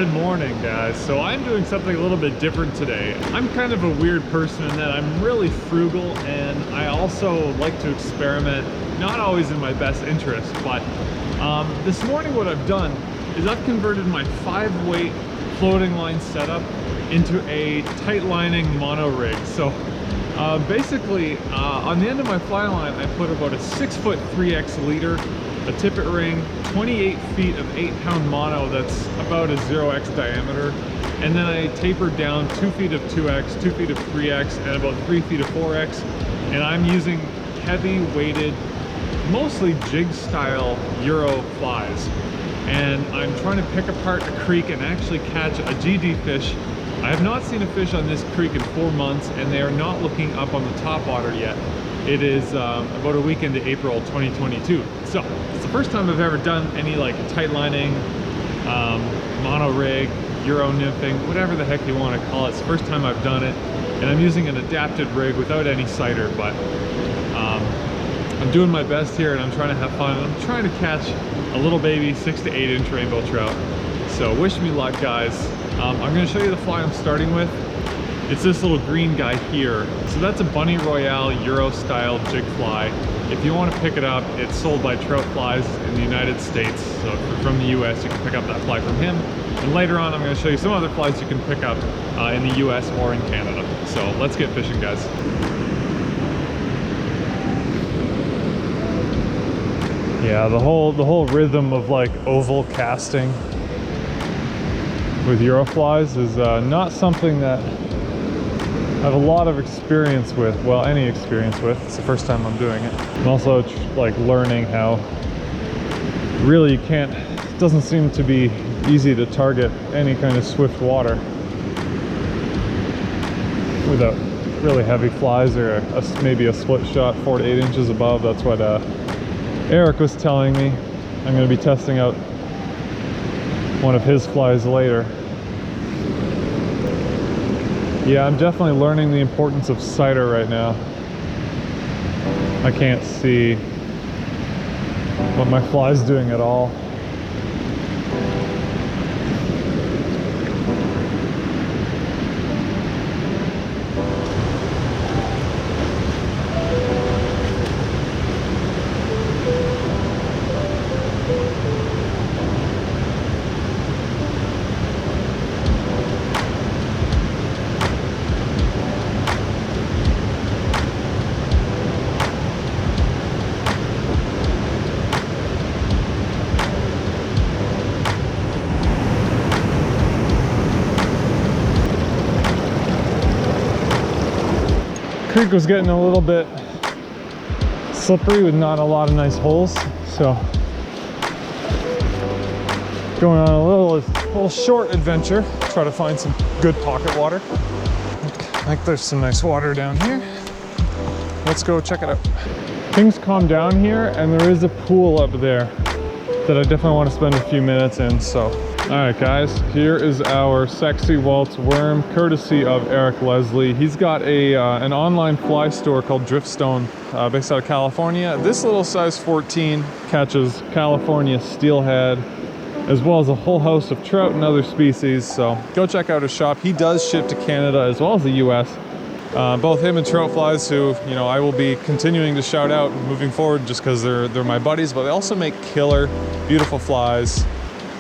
Good morning, guys. So I'm doing something a little bit different today. I'm kind of a weird person in that I'm really frugal, and I also like to experiment, not always in my best interest, but this morning what I've done is I've converted my 5-weight floating line setup into a tight lining mono rig. So basically on the end of my fly line I put about a 6-foot 3x leader, a tippet ring, 28 feet of 8-pound mono that's about a 0x diameter, and then I tapered down 2 feet of 2x, 2 feet of 3x, and about 3 feet of 4x, and I'm using heavy weighted, mostly jig style Euro flies, and I'm trying to pick apart a creek and actually catch a GD fish. I have not seen a fish on this creek in 4 months, and they are not looking up on the top water yet. It is about a week into April 2022. So it's the first time I've ever done any like tight lining, mono rig, Euro nymphing, whatever the heck you want to call it. It's the first time I've done it, and I'm using an adapted rig without any sighter, but I'm doing my best here and I'm trying to have fun. I'm trying to catch a little baby 6 to 8 inch rainbow trout. So wish me luck, guys. I'm going to show you the fly I'm starting with. It's this little green guy here. So that's a Bunny Royale Euro style jig fly. If you want to pick it up, it's sold by Trout Flies in the United States. So if you're from the US, you can pick up that fly from him. And later on, I'm going to show you some other flies you can pick up in the US or in Canada. So let's get fishing, guys. Yeah, the whole rhythm of like oval casting with Euro flies is not something that I have a lot of experience with, well, any experience with. It's the first time I'm doing it. I'm also like learning how really you can't, it doesn't seem to be easy to target any kind of swift water without really heavy flies or maybe a split shot 4 to 8 inches above. That's what Eric was telling me. I'm going to be testing out one of his flies later. Yeah, I'm definitely learning the importance of sighter right now. I can't see what my fly's doing at all. Creek was getting a little bit slippery with not a lot of nice holes, so going on a little short adventure, try to find some good pocket water. Like there's some nice water down here. Let's go check it out. Things calm down here, and there is a pool up there that I definitely want to spend a few minutes in. So all right, guys, here is our sexy Waltz worm, courtesy of Eric Leslie. He's got an online fly store called Driftstone, based out of California. This little size 14 catches California steelhead, as well as a whole host of trout and other species. So go check out his shop. He does ship to Canada as well as the US. Both him and Trout Flies, who I will be continuing to shout out moving forward just because they're my buddies, but they also make killer, beautiful flies.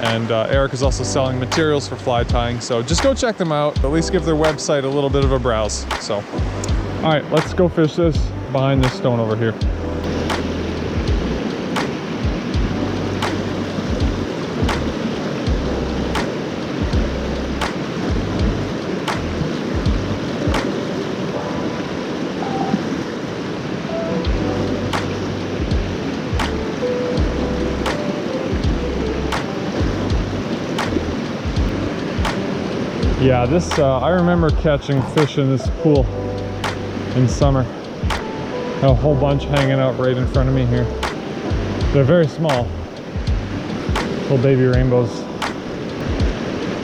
And Eric is also selling materials for fly tying, so just go check them out. At least give their website a little bit of a browse. So, all right, let's go fish this behind this stone over here. Yeah, this, I remember catching fish in this pool in summer. A whole bunch hanging out right in front of me here. They're very small, little baby rainbows.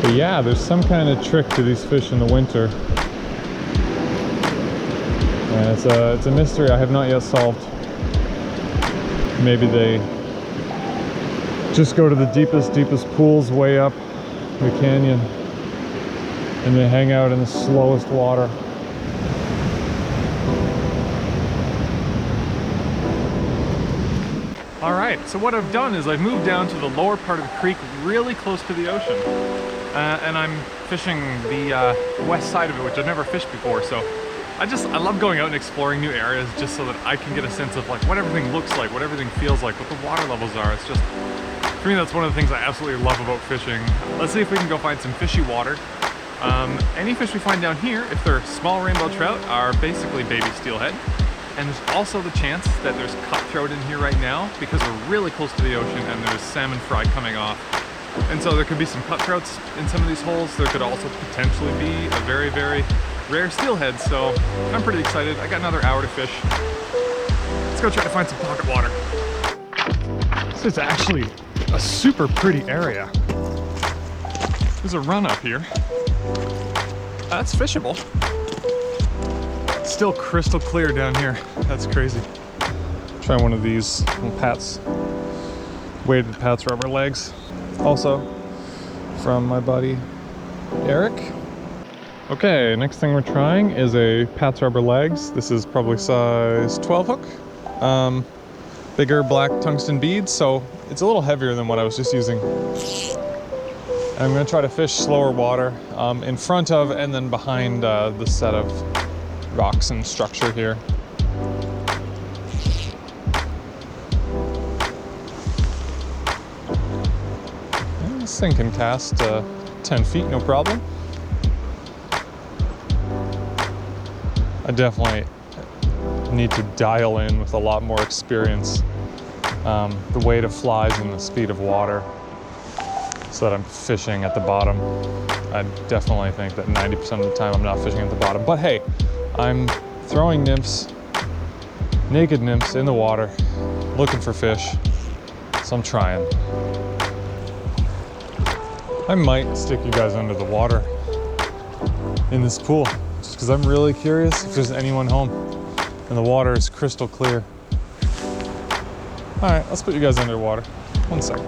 But yeah, there's some kind of trick to these fish in the winter. And it's a mystery I have not yet solved. Maybe they just go to the deepest pools way up the canyon, and they hang out in the slowest water. All right, so what I've done is I've moved down to the lower part of the creek, really close to the ocean, and I'm fishing the west side of it, which I've never fished before. So I love going out and exploring new areas just so that I can get a sense of like what everything looks like, what everything feels like, what the water levels are. It's just, for me, that's one of the things I absolutely love about fishing. Let's see if we can go find some fishy water. Any fish we find down here, if they're small rainbow trout, are basically baby steelhead. And there's also the chance that there's cutthroat in here right now because we're really close to the ocean and there's salmon fry coming off. And so there could be some cutthroats in some of these holes. There could also potentially be a very, very rare steelhead. So I'm pretty excited. I got another hour to fish. Let's go try to find some pocket water. This is actually a super pretty area. There's a run up here. That's fishable. It's still crystal clear down here. That's crazy. Try one of these little Pat's, weighted Pat's rubber legs. Also from my buddy Eric. Okay, next thing we're trying is a Pat's rubber legs. This is probably size 12 hook. Bigger black tungsten beads, so it's a little heavier than what I was just using. And I'm gonna try to fish slower water in front of and then behind the set of rocks and structure here. And this thing can cast 10 feet, no problem. I definitely need to dial in with a lot more experience the weight of flies and the speed of water so that I'm fishing at the bottom. I definitely think that 90% of the time I'm not fishing at the bottom, but hey, I'm throwing nymphs, naked nymphs in the water, looking for fish, so I'm trying. I might stick you guys under the water in this pool, just because I'm really curious if there's anyone home, and the water is crystal clear. All right, let's put you guys underwater. 1 second.